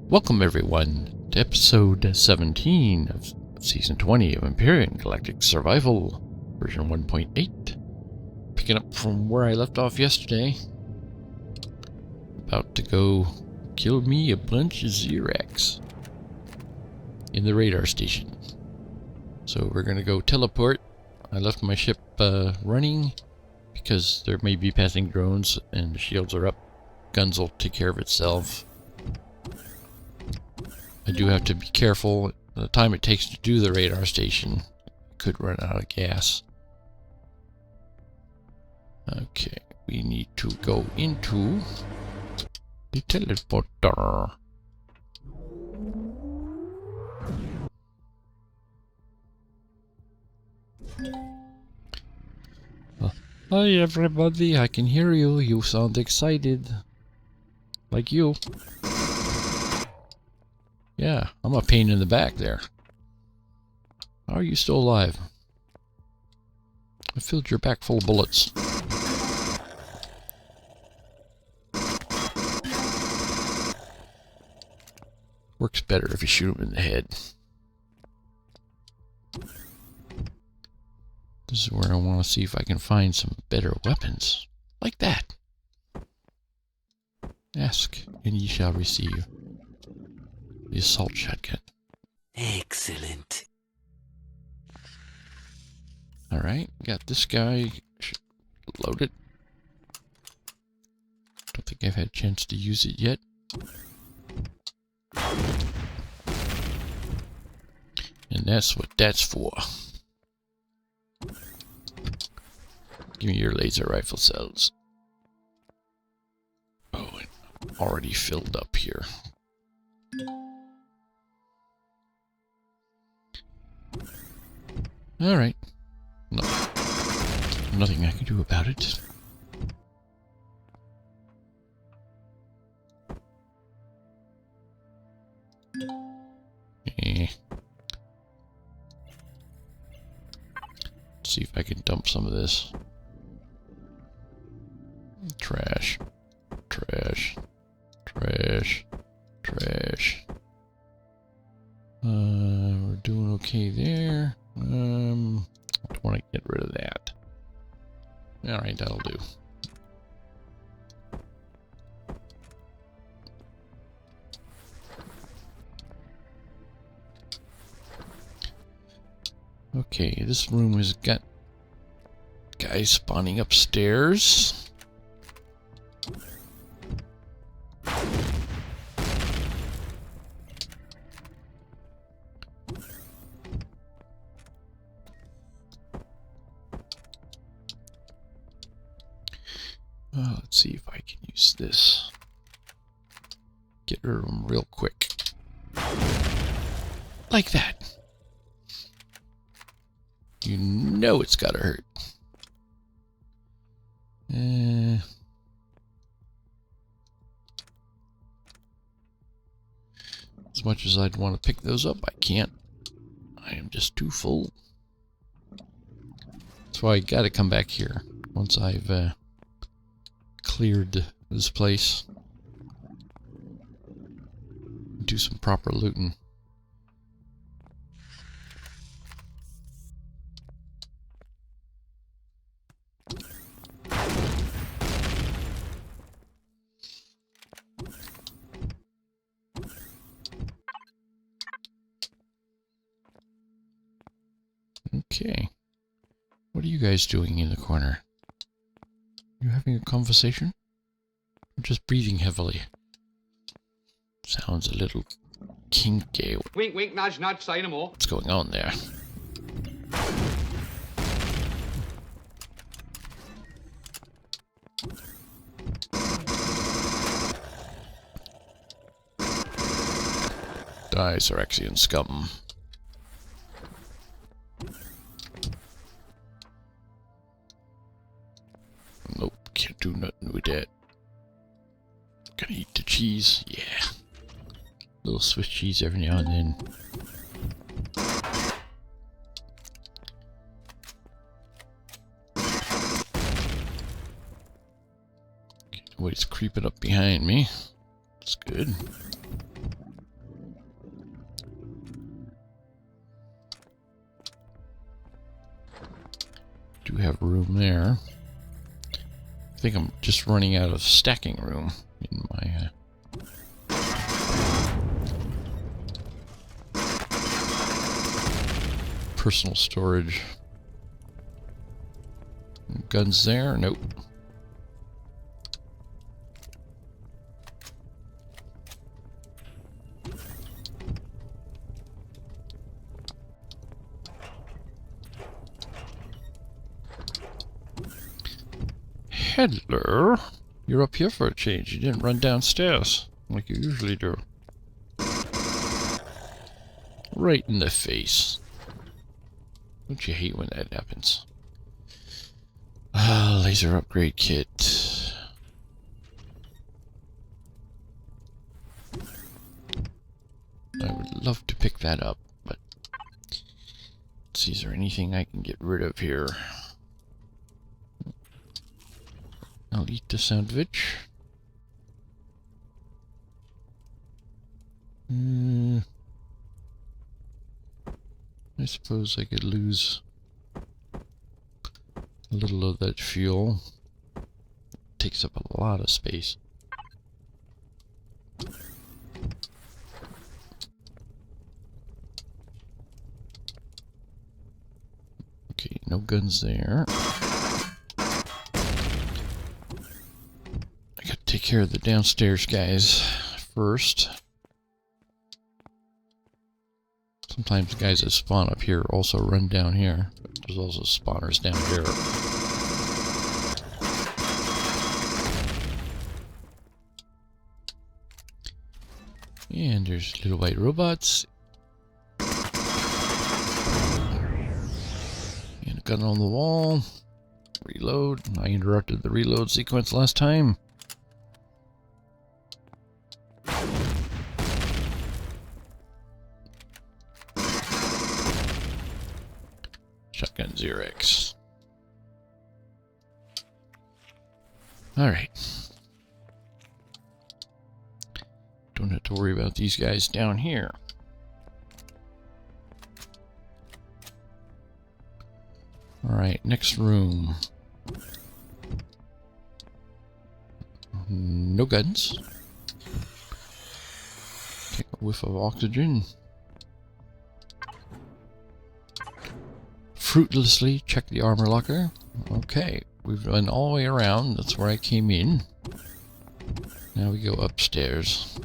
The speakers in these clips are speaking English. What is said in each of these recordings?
Welcome everyone to episode 17 of season 20 of Empyrion Galactic Survival, version 1.8. Picking up from where I left off yesterday. About to go kill me a bunch of Zirax in the radar station. So we're gonna go teleport. I left my ship running because there may be passing drones and the shields are up. Guns will take care of itself. I do have to be careful. The time it takes to do the radar station, could run out of gas. Okay, we need to go into the teleporter. Hi everybody, I can hear you. You sound excited. Like you. Yeah, I'm a pain in the back there. How are you still alive? I filled your back full of bullets. Works better if you shoot him in the head. This is where I want to see if I can find some better weapons. Like that. Ask, and ye shall receive. The assault shotgun. Excellent. Alright, got this guy loaded. Don't think I've had a chance to use it yet. And that's what that's for. Give me your laser rifle cells. Oh, and already filled up here. Alright. No. Nothing I can do about it. Let's see if I can dump some of this. Trash. Trash. Trash. Trash. We're doing okay there. I don't want to get rid of that. Alright, that'll do. Okay, this room has got guys spawning upstairs. Let's see if I can use this. Get rid of them real quick. Like that. You know it's gotta hurt. As much as I'd want to pick those up, I can't. I am just too full. That's why I gotta come back here once I've cleared this place. Do some proper looting. Okay. What are you guys doing in the corner? You having a conversation? Or just breathing heavily? Sounds a little kinky. Wink, wink, nudge, nudge, say no more. What's going on there? Die, Ziraxian scum. Nope, can't do nothing with that. Gonna eat the cheese, yeah. Little Swiss cheese every now and then. Okay, nobody's creeping up behind me. That's good. do have room there. I think I'm just running out of stacking room in my personal storage. Guns there? Nope. Hello. You're up here for a change. You didn't run downstairs like you usually do. Right in the face. Don't you hate when that happens? Ah, laser upgrade kit. I would love to pick that up, but let's see, is there anything I can get rid of here? I'll eat the sandwich. I suppose I could lose a little of that fuel. Takes up a lot of space. Okay, no guns there. Take care of the downstairs guys first. Sometimes guys that spawn up here also run down here, but there's also spawners down here. And there's little white robots. And a gun on the wall. Reload. I interrupted the reload sequence last time. Shotgun Zirax. Alright. Don't have to worry about these guys down here. Alright, next room. No guns. Take a whiff of oxygen. Fruitlessly check the armor locker. Okay, we've run all the way around. That's where I came in. Now we go upstairs.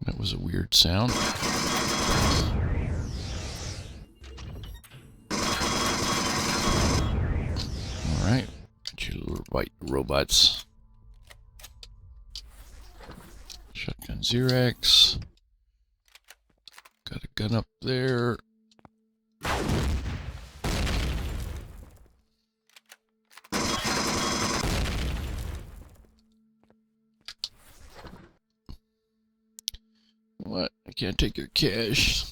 That was a weird sound. Alright, got you little white robots. Shotgun Zirax. Got a gun up there. What? I can't take your cash.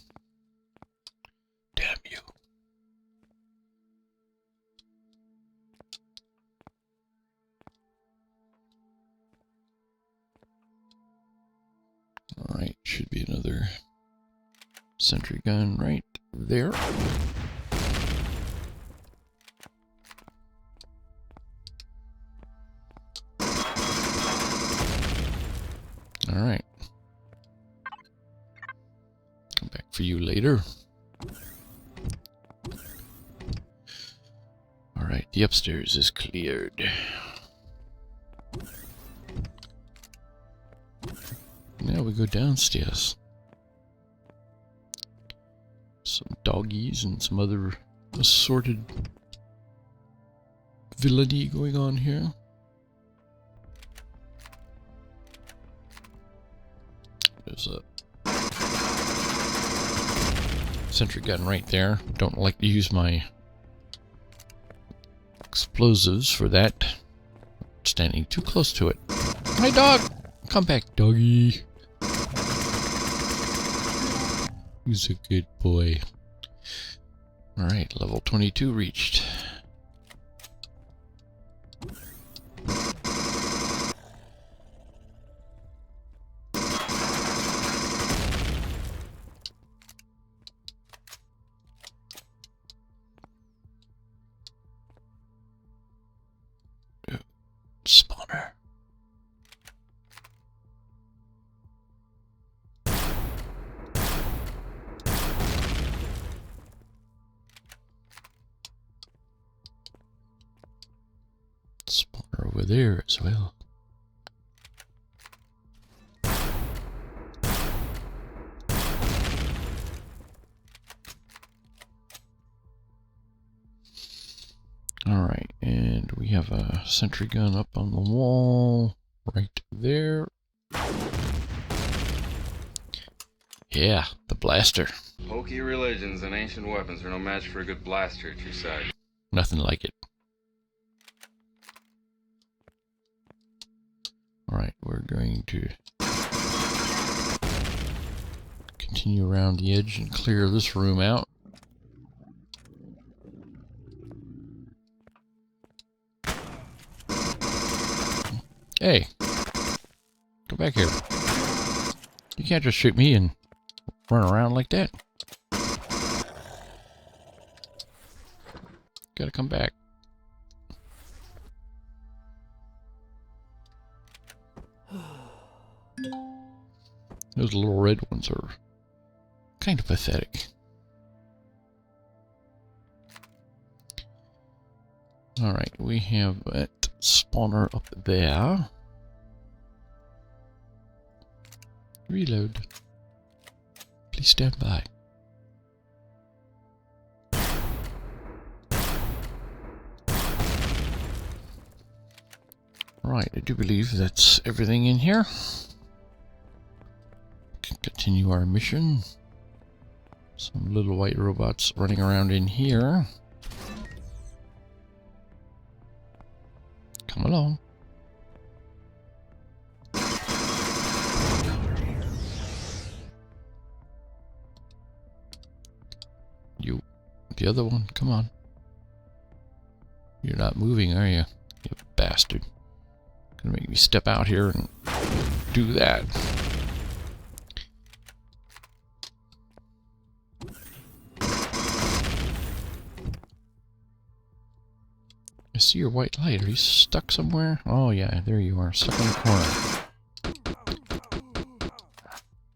Damn you. Alright, should be another sentry gun right there. Alright. Come back for you later. Alright, the upstairs is cleared. Now we go downstairs. Some doggies and some other assorted villainy going on here. There's a sentry gun right there. Don't like to use my explosives for that. Standing too close to it. Hi, dog! Come back, doggy. Who's a good boy? Alright, level 22 reached. Spawner. Spawner over there as well. Alright, and we have a sentry gun up on the wall right there. Yeah, the blaster. Hokey religions and ancient weapons are no match for a good blaster at your side. Nothing like it. Alright, we're going to continue around the edge and clear this room out. Hey, come back here. You can't just shoot me and run around like that. Gotta come back. Those little red ones are kind of pathetic. Alright, we have that spawner up there. Reload. Please stand by. Right, I do believe that's everything in here. Continue our mission. Some little white robots running around in here. Come along. You, the other one, come on. You're not moving, are you? You bastard. Gonna make me step out here and do that. I see your white light. Are you stuck somewhere? Oh yeah, there you are, stuck in the corner.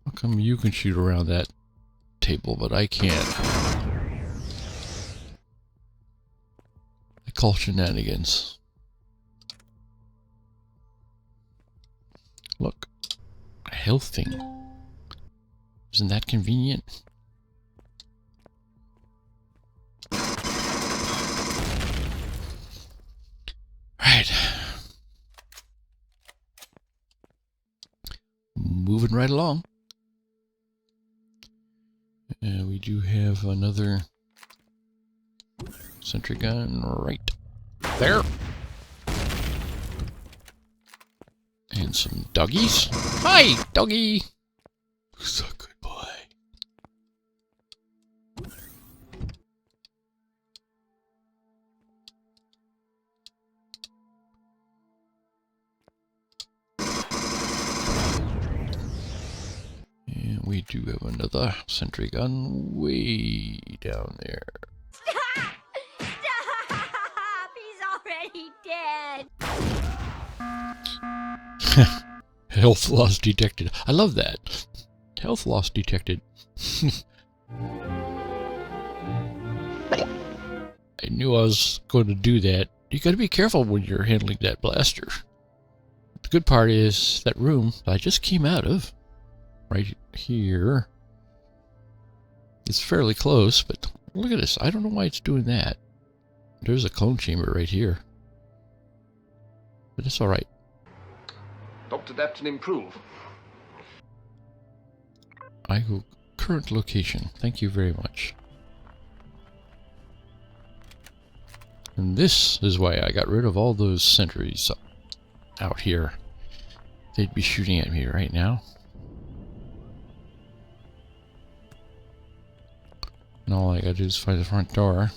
How come you can shoot around that table, but I can't? I call shenanigans. Look, a health thing. Isn't that convenient? Right. Moving right along. We do have another sentry gun right there. And some doggies. Hi, doggy! Who's a good boy? And we do have another sentry gun way down there. Stop! Stop! He's already dead. Health loss detected. I love that. Health loss detected. I knew I was going to do that. You gotta be careful when you're handling that blaster. The good part is that room I just came out of, right here, it's fairly close, but look at this. I don't know why it's doing that. There's a clone chamber right here. But it's alright. Dr. Depton improve. I will current location. Thank you very much. And this is why I got rid of all those sentries out here. They'd be shooting at me right now. And all I gotta do is find the front door.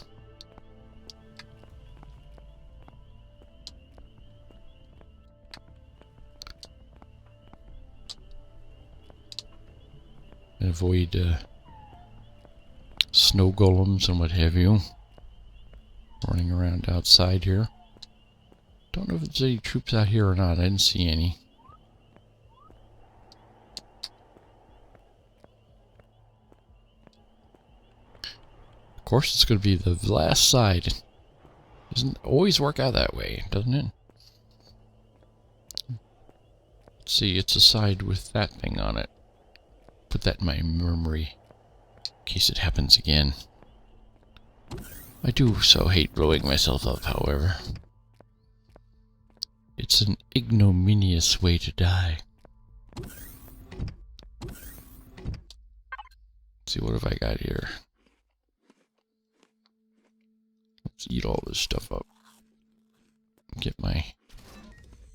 And avoid snow golems and what have you running around outside here. Don't know if there's any troops out here or not. I didn't see any. Of course, it's going to be the last side. Doesn't always work out that way, doesn't it? Let's see, it's a side with that thing on it. Put that in my memory in case it happens again. I do so hate blowing myself up, however. It's an ignominious way to die. Let's see, what have I got here? Let's eat all this stuff up. Get my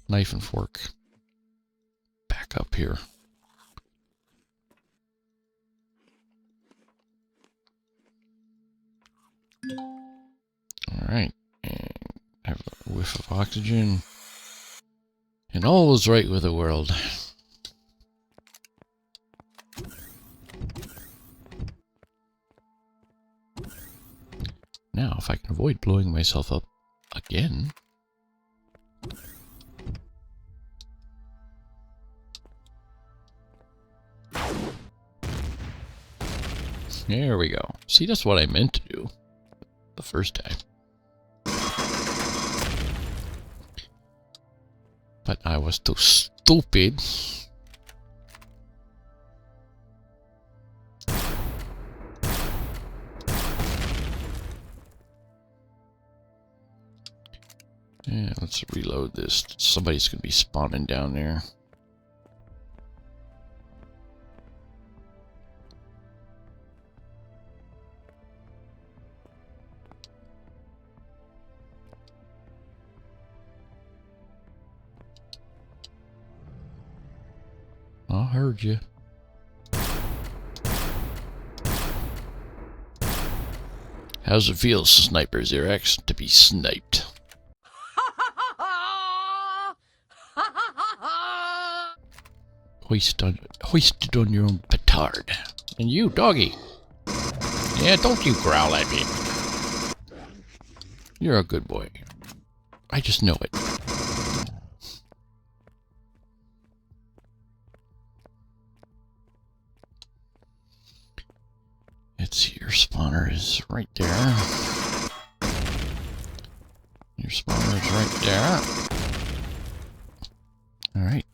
knife and fork back up here. Alright, and have a whiff of oxygen. And all is right with the world. Now, if I can avoid blowing myself up again. There we go. See, that's what I meant to do the first time. But I was too stupid. Yeah, let's reload this. Somebody's gonna be spawning down there. I heard you. How's it feel, Sniper Zirax, to be sniped? Hoisted on your own petard. And you, doggy. Yeah, don't you growl at me. You're a good boy. I just know it. Let's see, your spawner is right there. Your spawner is right there. Alright.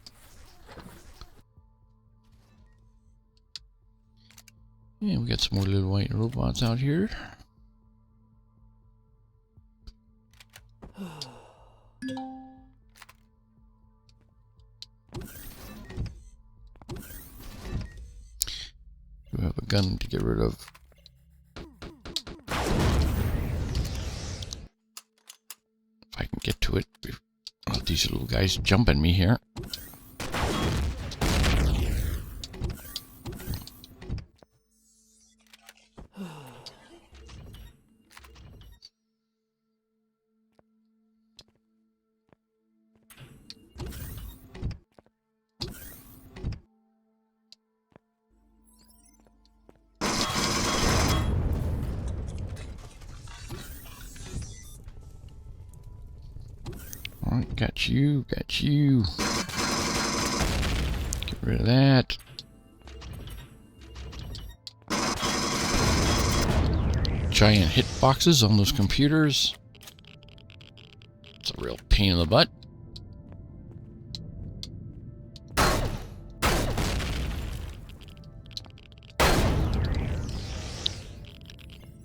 Yeah, we got some more little white robots out here. We have a gun to get rid of. If I can get to it. Oh, these little guys jumping me here. Alright, got you, got you. Get rid of that. Giant hitboxes on those computers. It's a real pain in the butt.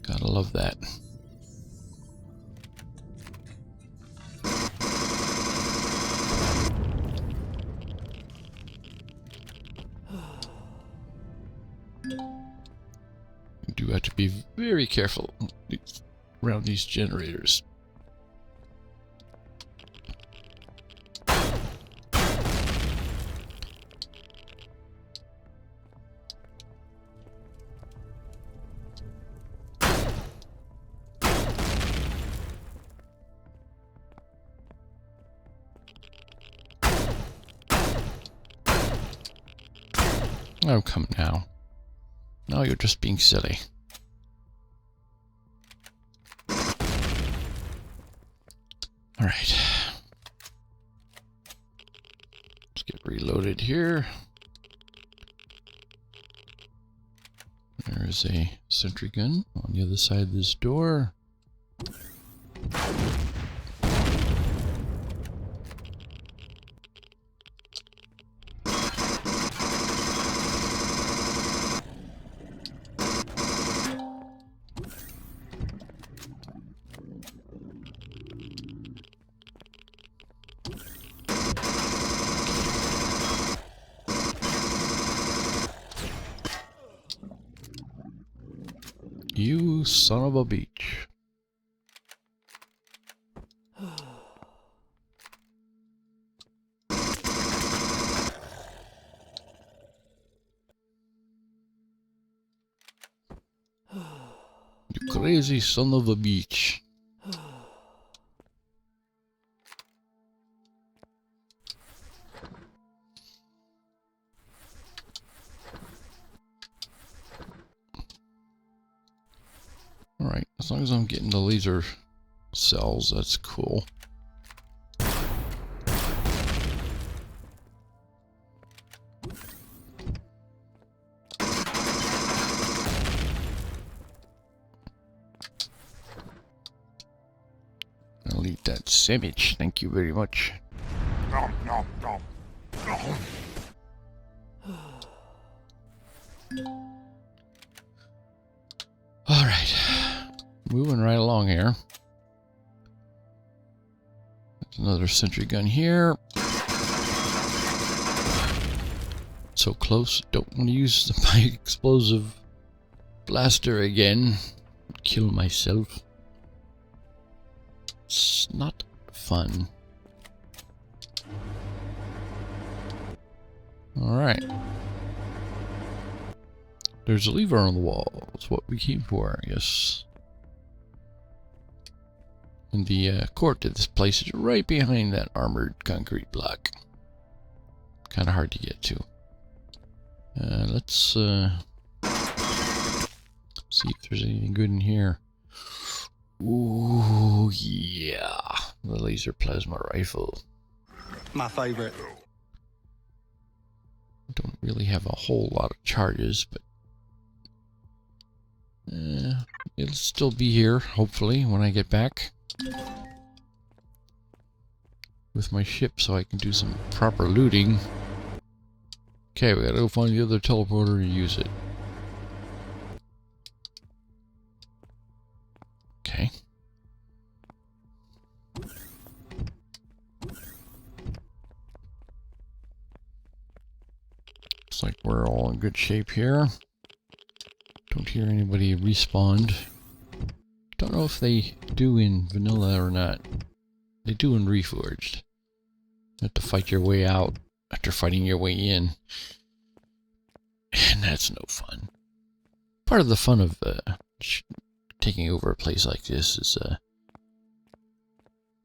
Gotta love that. You do have to be very careful around these generators. Oh, come now. No, you're just being silly. Alright. Let's get reloaded here. There's a sentry gun on the other side of this door. You son of a beach. You crazy son of a beach. Alright, as long as I'm getting the laser cells, that's cool. I'll eat that sandwich, thank you very much. Nom, nom, nom, nom. Alright, moving right along here. There's another sentry gun here. So close, don't want to use my explosive blaster again. Kill myself. It's not fun. Alright. There's a lever on the wall. That's what we came for, I guess. And the court to this place is right behind that armored concrete block. Kind of hard to get to. Let's see if there's anything good in here. Ooh, yeah. The laser plasma rifle. My favorite. Don't really have a whole lot of charges, but it'll still be here, hopefully, when I get back with my ship so I can do some proper looting. Okay, we gotta go find the other teleporter and use it. Okay. Looks like we're all in good shape here. Don't hear anybody respawn. Don't know if they do in vanilla or not. They do in Reforged. You have to fight your way out after fighting your way in. And that's no fun. Part of the fun of taking over a place like this is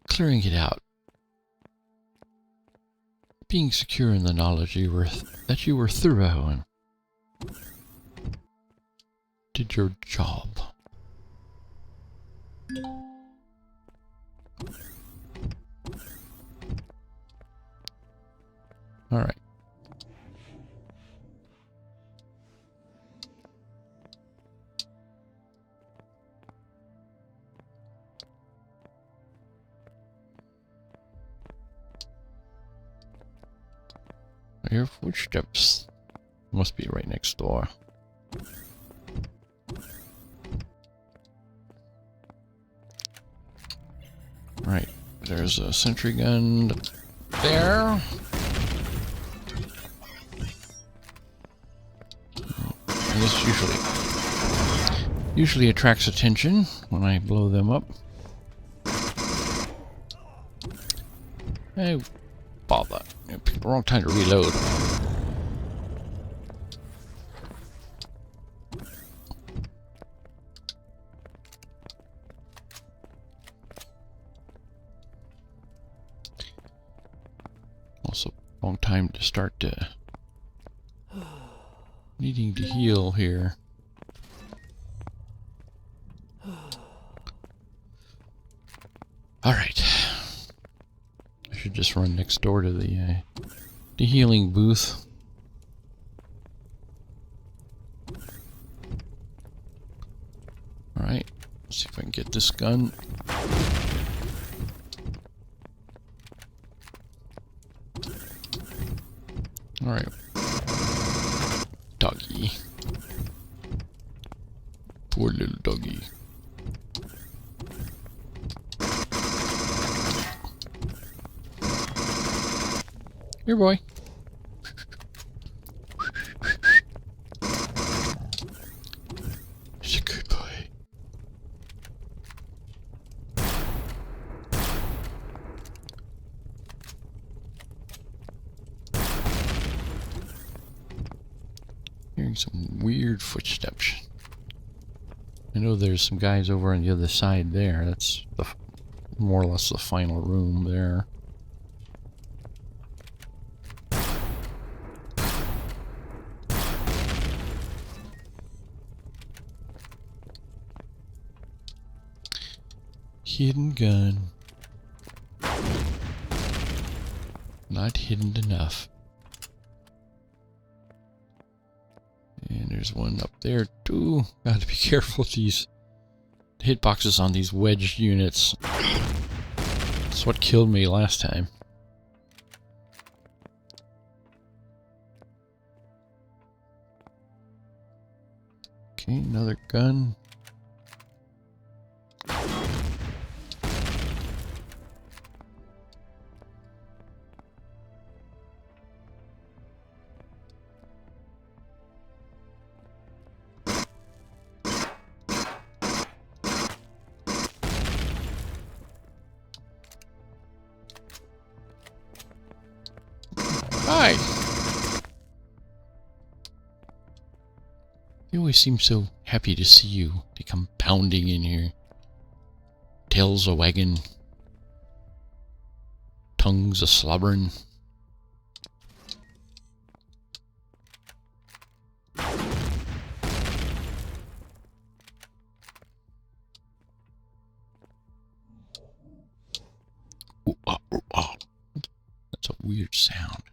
clearing it out. Being secure in the knowledge that you were thorough and did your job. All right. I hear footsteps. Must be right next door. Right. There's a sentry gun there. And this usually attracts attention when I blow them up. Hey, bother. I picked the wrong time to reload. Also, wrong time to start needing to heal here. Alright. I should just run next door to the healing booth. Alright. Let's see if I can get this gun. Alright. Doggy. Poor little doggy. Here, boy. He's a good boy. Hearing some weird footsteps. I know there's some guys over on the other side there. That's the more or less the final room there. Hidden gun. Not hidden enough. And there's one up there too. Gotta be careful. These hitboxes on these wedged units. That's what killed me last time. Okay, another gun. Hi! They always seem so happy to see you. They come pounding in here. Tails a wagging. Tongues a slobbering. Ooh, ah, ooh, ah. That's a weird sound.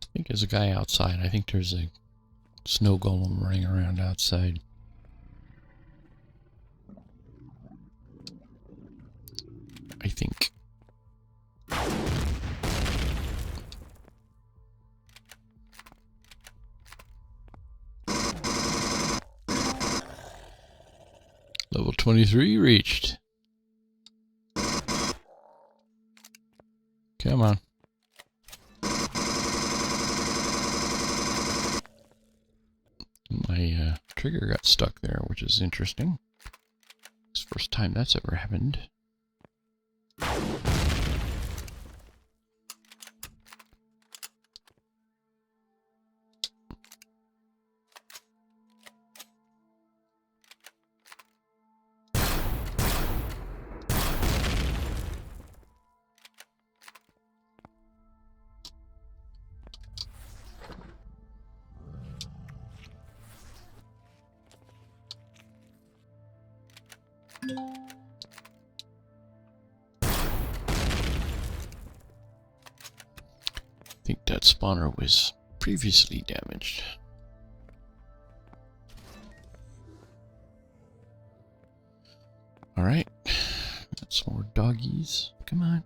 I think there's a guy outside. I think there's a snow golem running around outside. I think. Level 23 reached. Come on. My trigger got stuck there, which is interesting. It's the first time that's ever happened. I think that spawner was previously damaged. Alright. Got some more doggies. Come on.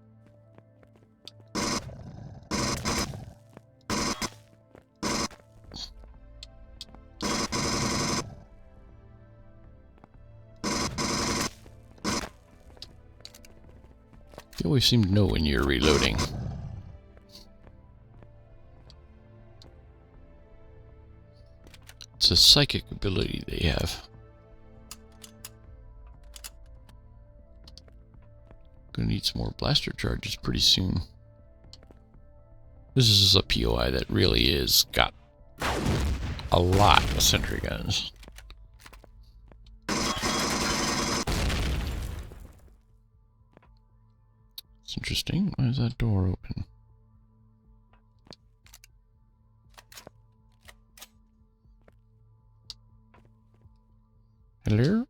You always seem to know when you're reloading. It's a psychic ability they have. Gonna need some more blaster charges pretty soon. This is a POI that really is got a lot of sentry guns. It's interesting. Why is that door open? Hello?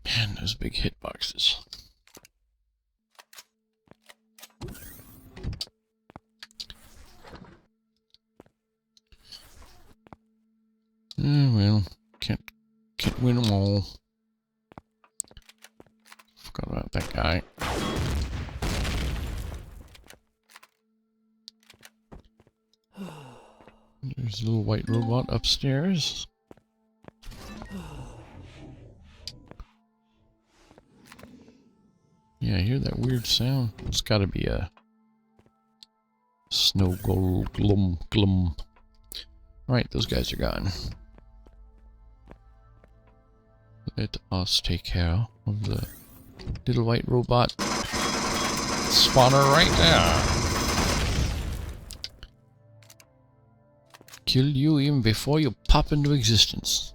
Man, those big hitboxes. Well, can't win them all. Forgot about that guy. There's a little white robot upstairs. Yeah, I hear that weird sound. It's gotta be a snow gold glum glum. Alright, those guys are gone. Let us take care of the little white robot spawner right there. Kill you even before you pop into existence.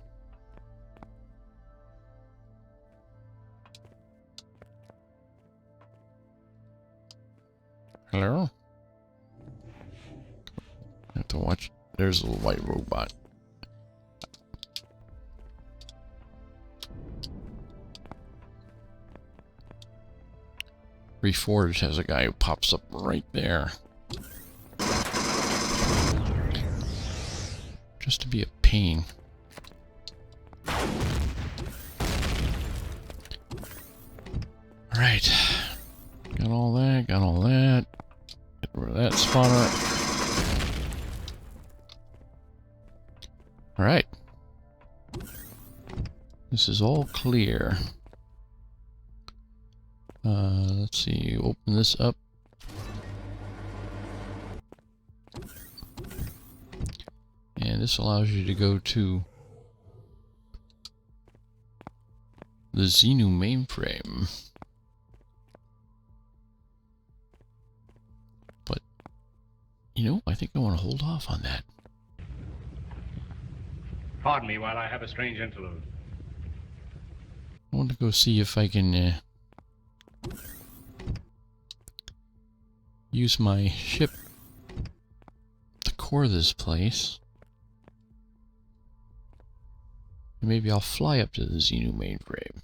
Hello? I have to watch. There's a little white robot. Reforged has a guy who pops up right there. Just to be a pain. Alright. Got all that, got all that. Get rid of that spawner. Alright. This is all clear. Let's see, open this up. And this allows you to go to the Xenu mainframe. But, you know, I think I want to hold off on that. Pardon me while I have a strange interlude. I want to go see if I can use my ship to core this place. And maybe I'll fly up to the Xenu mainframe.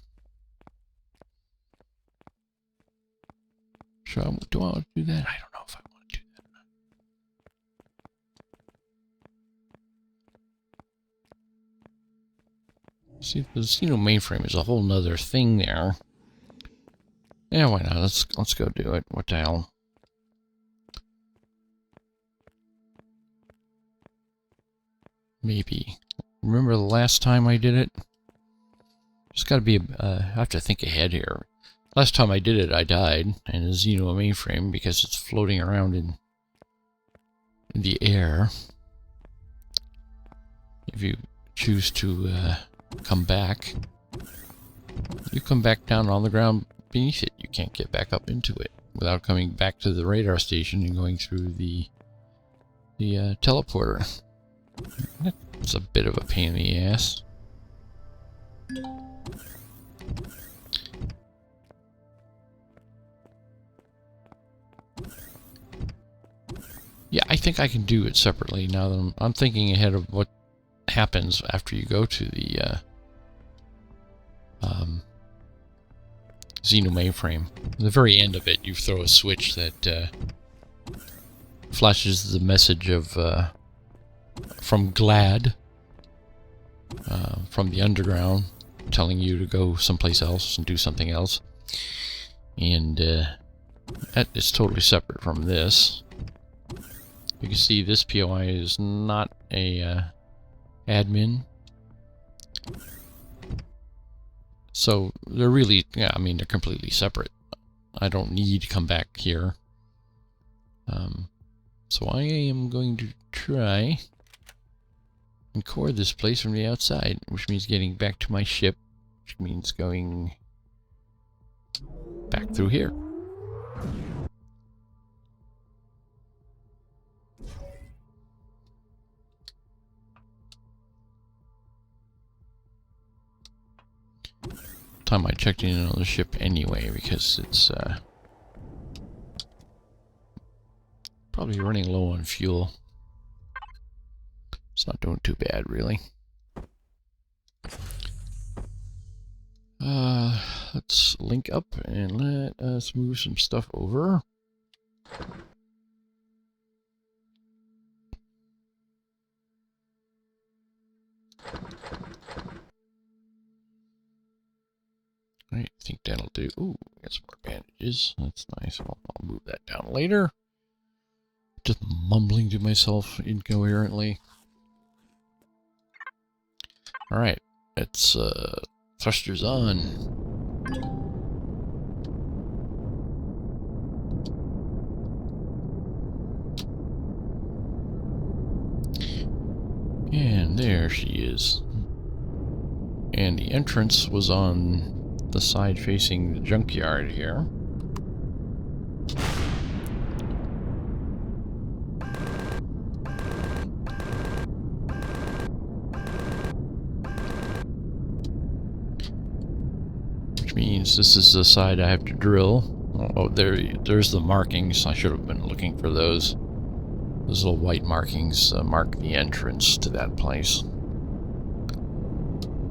Do I want to do that? I don't know if I want to do that. See, the Xenu mainframe is a whole nother thing there. Yeah, why not? Let's go do it. What the hell? Maybe. Remember the last time I did it? Just gotta be, I have to think ahead here. Last time I did it, I died in a Xenu mainframe because it's floating around in the air. If you choose to come back, you come back down on the ground beneath it. You can't get back up into it without coming back to the radar station and going through the teleporter. That's a bit of a pain in the ass. Yeah, I think I can do it separately now that I'm thinking ahead of what happens after you go to the Xenu mainframe. At the very end of it, you throw a switch that flashes the message of from GLAD, from the underground, telling you to go someplace else and do something else. And that is totally separate from this. You can see this POI is not a admin. So they're really, yeah, I mean, they're completely separate. I don't need to come back here. So I am going to try and core this place from the outside, which means getting back to my ship, which means going back through here. time I checked in on the ship anyway, because it's probably running low on fuel. It's not doing too bad, really. Let's link up and let us move some stuff over. I think that'll do. Ooh, got some more bandages. That's nice. I'll move that down later. Just mumbling to myself incoherently. Alright, it's thrusters on. And there she is. And the entrance was on the side facing the junkyard here. Which means this is the side I have to drill. Oh, there's the markings. I should have been looking for those. Those little white markings mark the entrance to that place.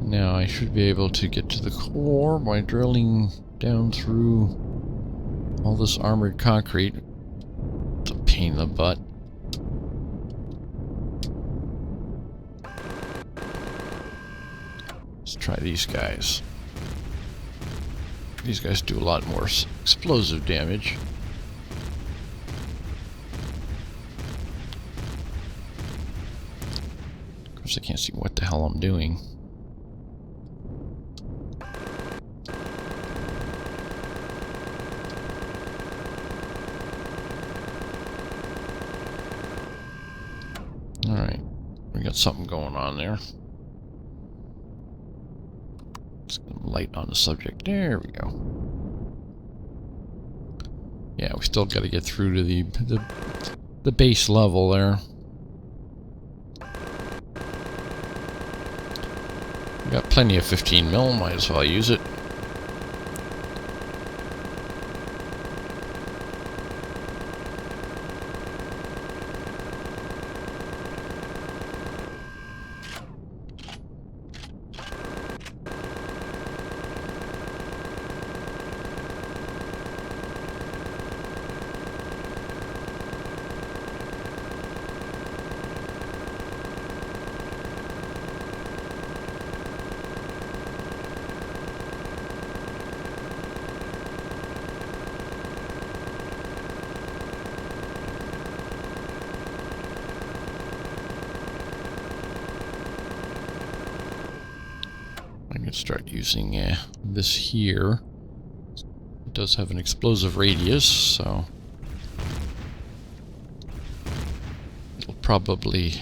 Now I should be able to get to the core by drilling down through all this armored concrete. It's a pain in the butt. Let's try these guys. These guys do a lot more explosive damage. Of course, I can't see what the hell I'm doing. Alright, we got something going on there. Let's get light on the subject. There we go. Yeah, we still got to get through to the base level there. We got plenty of 15 mil, might as well use it. I can start using this here. It does have an explosive radius, so it'll probably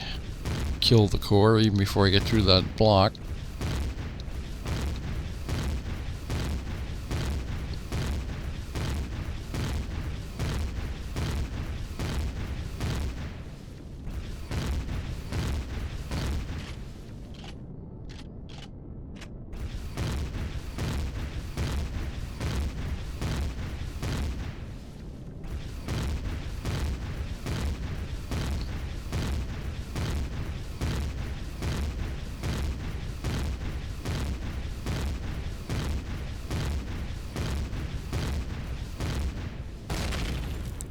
kill the core even before I get through that block.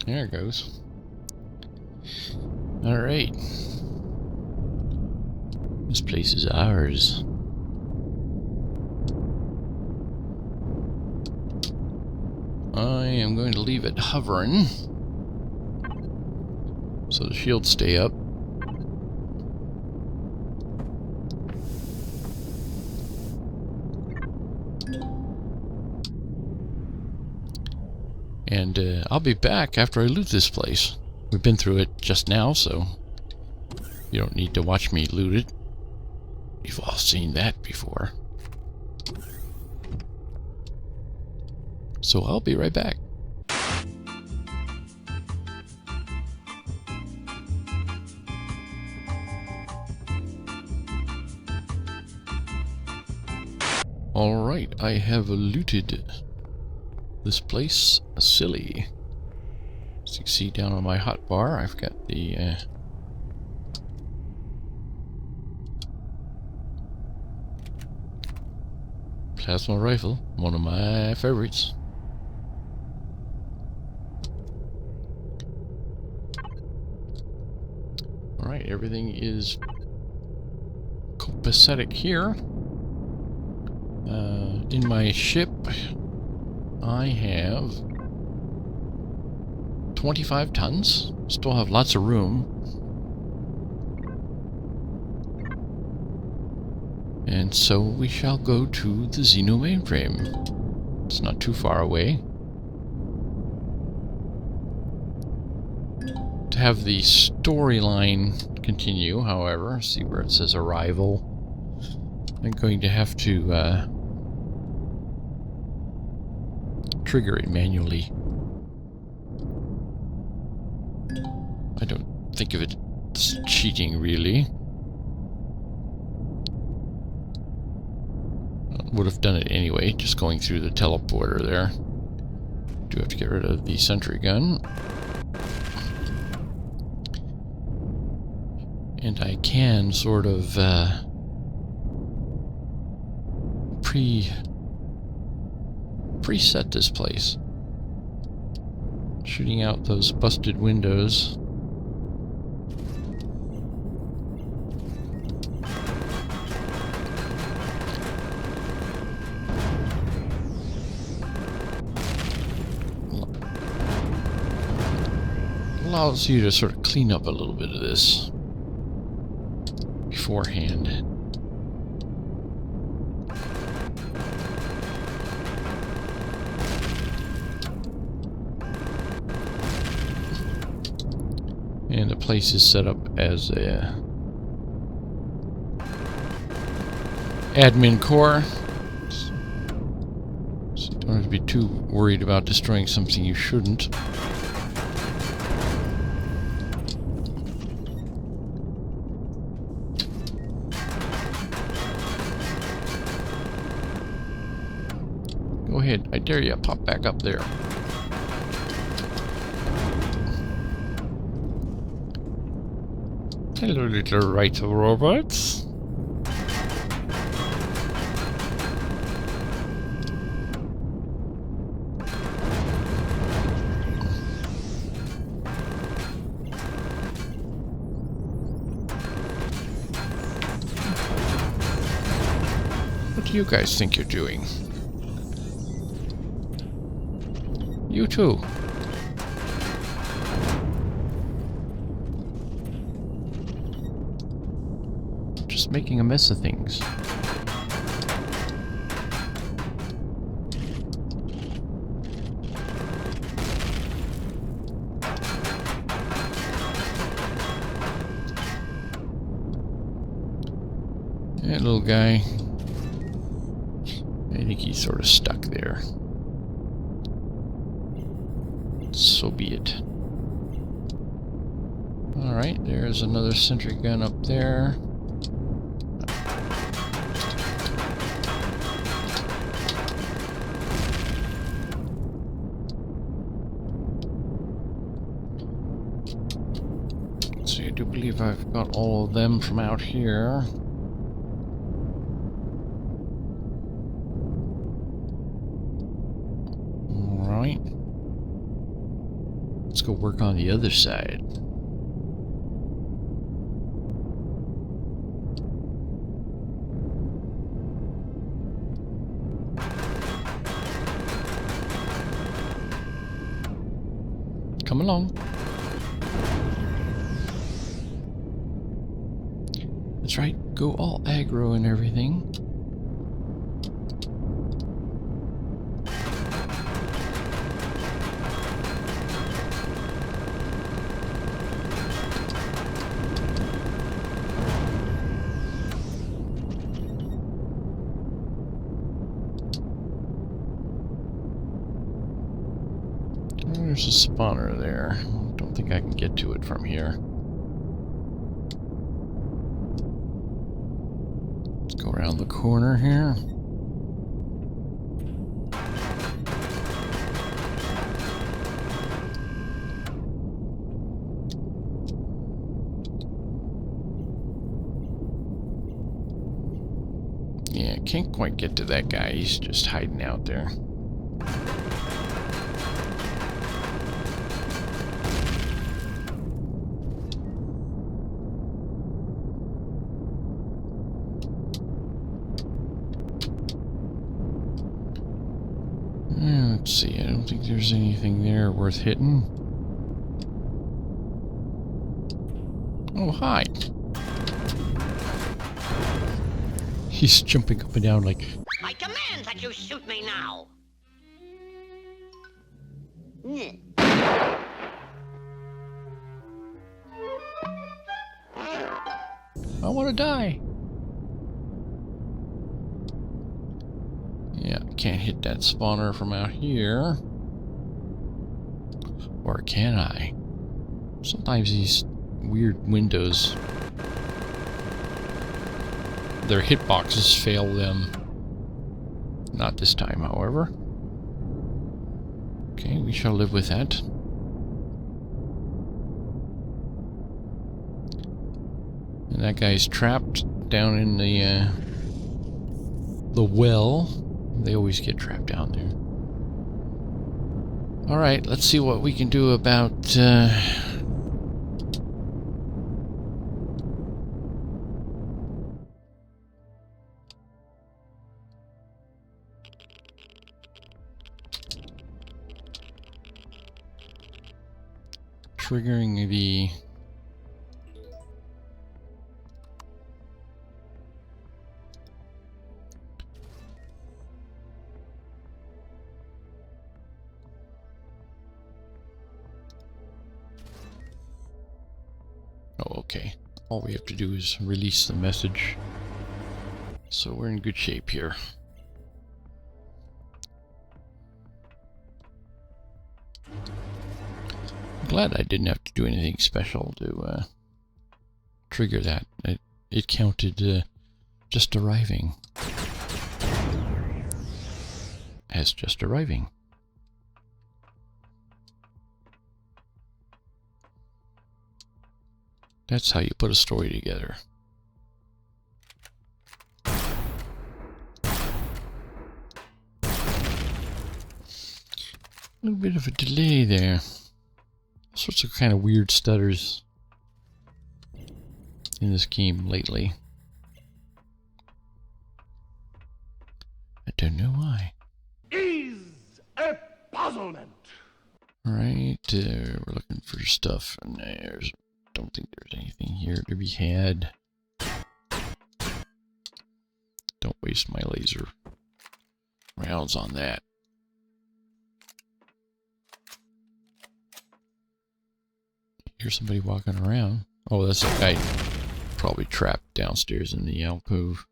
There it goes. Alright. This place is ours. I am going to leave it hovering so the shields stay up. And I'll be back after I loot this place. We've been through it just now, so you don't need to watch me loot it. You've all seen that before. So I'll be right back. Alright, I have looted this place silly. As you can see down on my hotbar, I've got the plasma rifle, one of my favorites. Alright, everything is copacetic here. In my ship, I have 25 tons. Still have lots of room. And so we shall go to the Xeno mainframe. It's not too far away. To have the storyline continue, however, see where it says arrival, I'm going to have to trigger it manually. I don't think of it as cheating, really. Would have done it anyway, just going through the teleporter there. Do have to get rid of the sentry gun. And I can sort of preset this place. Shooting out those busted windows. Allows you to sort of clean up a little bit of this beforehand. And the place is set up as a admin core, so you don't have to be too worried about destroying something you shouldn't. Go ahead, I dare you, pop back up there. Hello, little writer robots. What do you guys think you're doing? You too. Just making a mess of things. That little guy, I think he's sort of stuck there. So be it. Alright, there's another sentry gun up there. So I do believe I've got all of them from out here. Alright. Let's go work on the other side. Come along. That's right, go all aggro and everything. There's a spawner there. Don't think I can get to it from here. Let's go around the corner here. Yeah, can't quite get to that guy. He's just hiding out there. Let's see, I don't think there's anything there worth hitting. Oh, hi. He's jumping up and down like... I command that you shoot me now! I want to die. Yeah, can't hit that spawner from out here. Or can I? Sometimes these weird windows, their hitboxes fail them. Not this time, however. Okay, we shall live with that. And that guy's trapped down in the well. They always get trapped down there. Alright, let's see what we can do about triggering the... Oh, okay. All we have to do is release the message. So we're in good shape here. I'm glad I didn't have to do anything special to trigger that. It counted just arriving as just arriving. That's how you put a story together. A little bit of a delay there. All sorts of kind of weird stutters in this game lately. I don't know why. Is a puzzlement. Alright, we're looking for stuff, and don't think there's anything here to be had. Don't waste my laser rounds on that. Here's somebody walking around. Oh, that's a guy probably trapped downstairs in the alcove.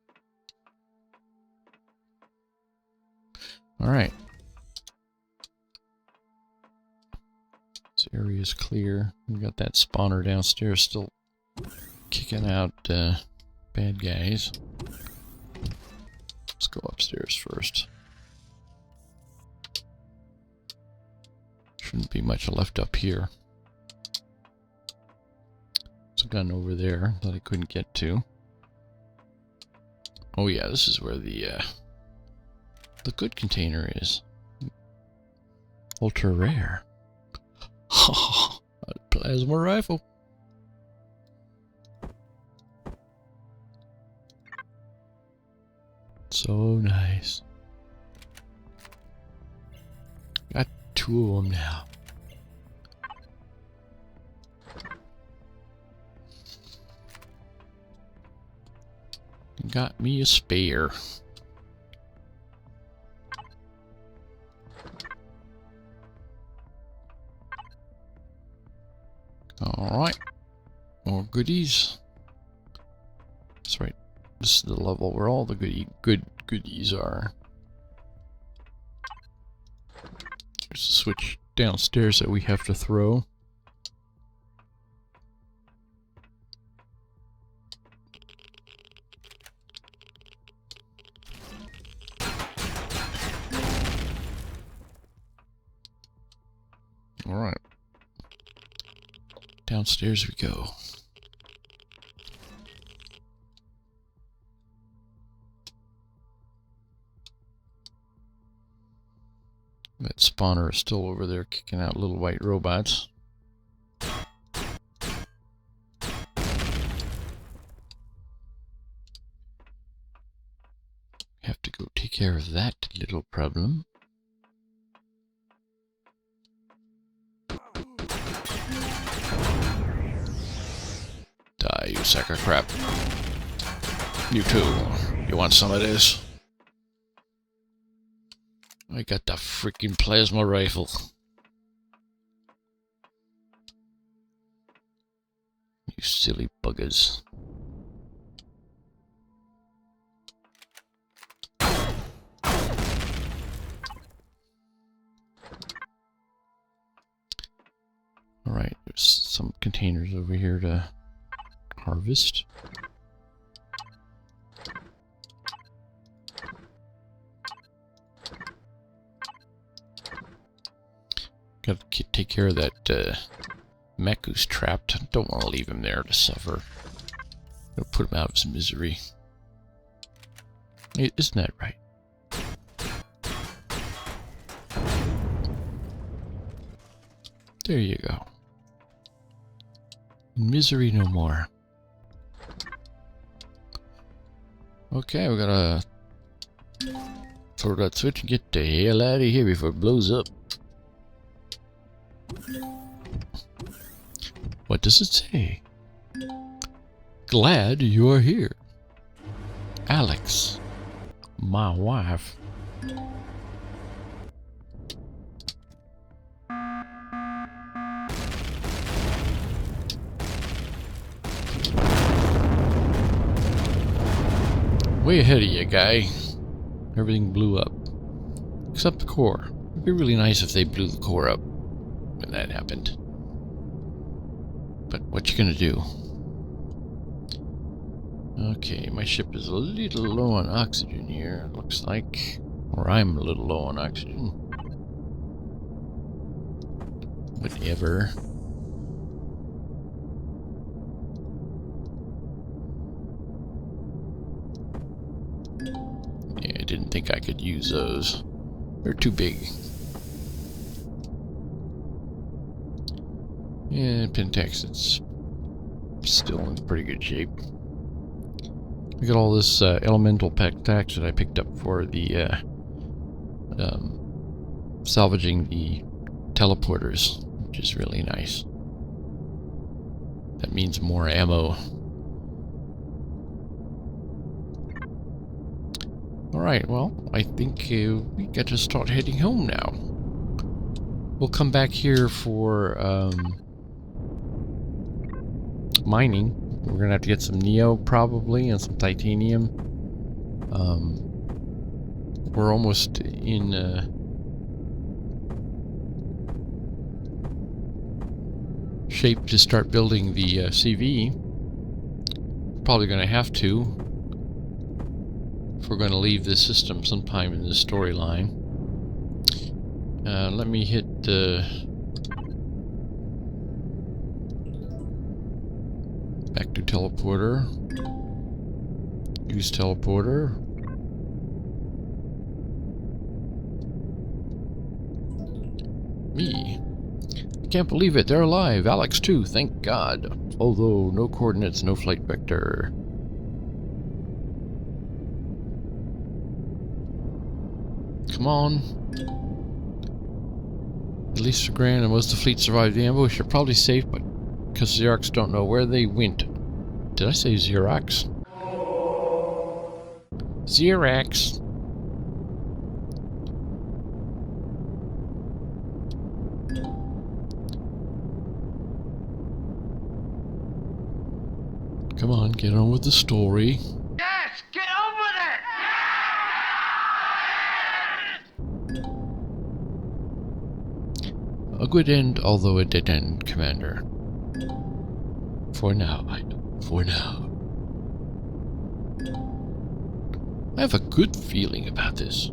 Alright. This area is clear. We got that spawner downstairs still kicking out bad guys. Let's go upstairs first. Shouldn't be much left up here. There's a gun over there that I couldn't get to. Oh yeah, this is where the good container is. Ultra rare. Oh, a plasma rifle. So nice. Got two of them now. Got me a spare. Alright. More goodies. That's right. This is the level where all the goodies are. There's a switch downstairs that we have to throw. Alright. Downstairs we go. That spawner is still over there kicking out little white robots. Have to go take care of that little problem. Die, you sack of crap. You too. You want some of this? I got the freaking plasma rifle. You silly buggers. Alright, there's some containers over here to harvest. Gotta take care of that mech who's trapped. Don't want to leave him there to suffer. Gotta put him out of his misery. Isn't that right? There you go. Misery no more. Okay, we gotta throw that switch and get the hell out of here before it blows up. What does it say? Glad you are here. Alex, my wife. Way ahead of you, guy. Everything blew up. Except the core. It'd be really nice if they blew the core up when that happened. But what you gonna do? Okay, my ship is a little low on oxygen here, it looks like. Or I'm a little low on oxygen. Whatever. Yeah, I didn't think I could use those. They're too big. Yeah, Pentax, it's still in pretty good shape. Look at all this elemental Pentax that I picked up for the salvaging the teleporters, which is really nice. That means more ammo. Alright, well, I think we got to start heading home now. We'll come back here for mining. We're gonna have to get some Neo probably and some titanium. We're almost in shape to start building the CV. Probably gonna have to if we're gonna leave this system sometime in this storyline. Let me hit back to teleporter. Use teleporter. Me. I can't believe it. They're alive. Alex too. Thank God. Although no coordinates, no flight vector. Come on. At least for Grand and most of the fleet survived the ambush. They're probably safe, but because Zirax don't know where they went. Did I say Zirax? Zirax. Come on, get on with the story. Yes, get on with it! A good end, although a dead end, Commander. For now, I know. For now. I have a good feeling about this.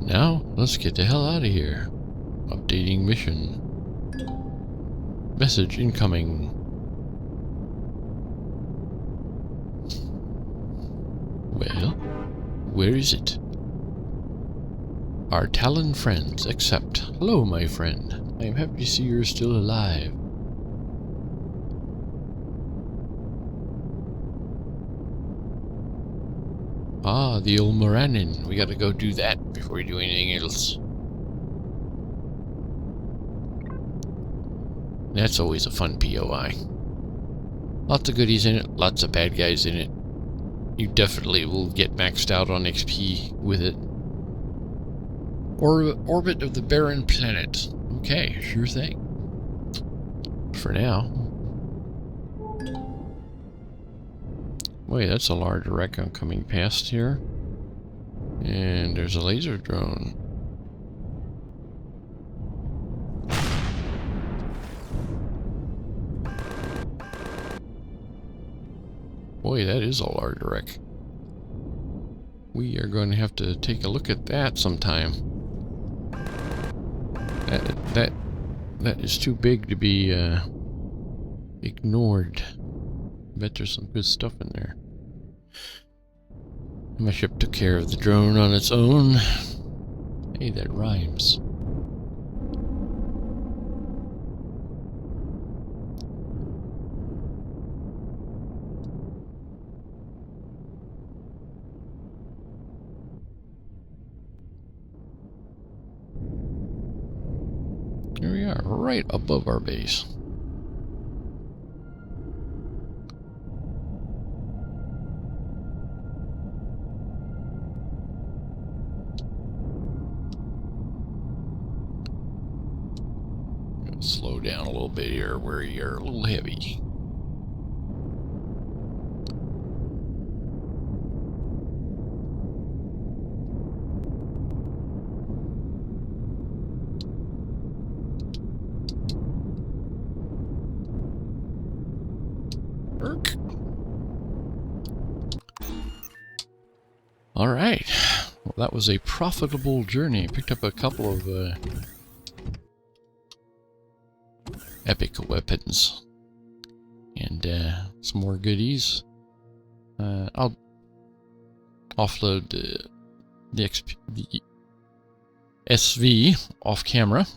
Now, let's get the hell out of here. Updating mission. Message incoming. Well, where is it? Our Talon friends, accept. Hello, my friend. I am happy to see you're still alive. Ah, the old Moranin. We gotta go do that before we do anything else. That's always a fun POI. Lots of goodies in it, lots of bad guys in it. You definitely will get maxed out on XP with it. Orbit of the barren planet. Okay, sure thing. For now. Wait, that's a large wreck I'm coming past here. And there's a laser drone. Boy, that is a large wreck. We are going to have to take a look at that sometime. That is too big to be ignored. Bet there's some good stuff in there. My ship took care of the drone on its own. Hey, that rhymes. Here we are, right above our base. Slow down a little bit here where you're a little heavy. All right. Well, that was a profitable journey. Picked up a couple of epic weapons and some more goodies. I'll offload the SV off camera,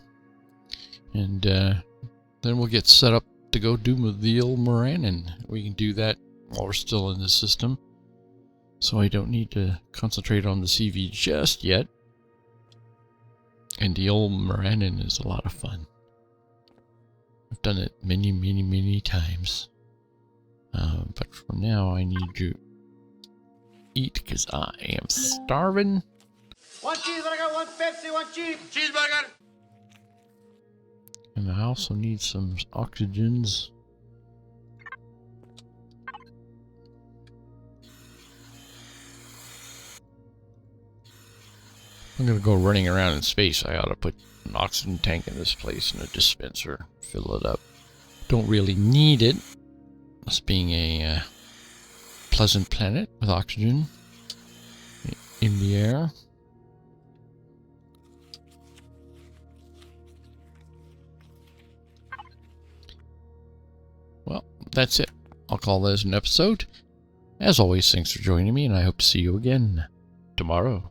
and then we'll get set up to go do the old Moranin. We can do that while we're still in the system, so I don't need to concentrate on the CV just yet. And the old Moranin is a lot of fun. I've done it many times. But for now, I need to eat because I am starving. One cheeseburger, one Pepsi, one cheeseburger. And I also need some oxygens. I'm gonna go running around in space. I ought to put an oxygen tank in this place and a dispenser. Fill it up. Don't really need it. Us being a pleasant planet with oxygen in the air. Well, that's it. I'll call this an episode. As always, thanks for joining me, and I hope to see you again tomorrow.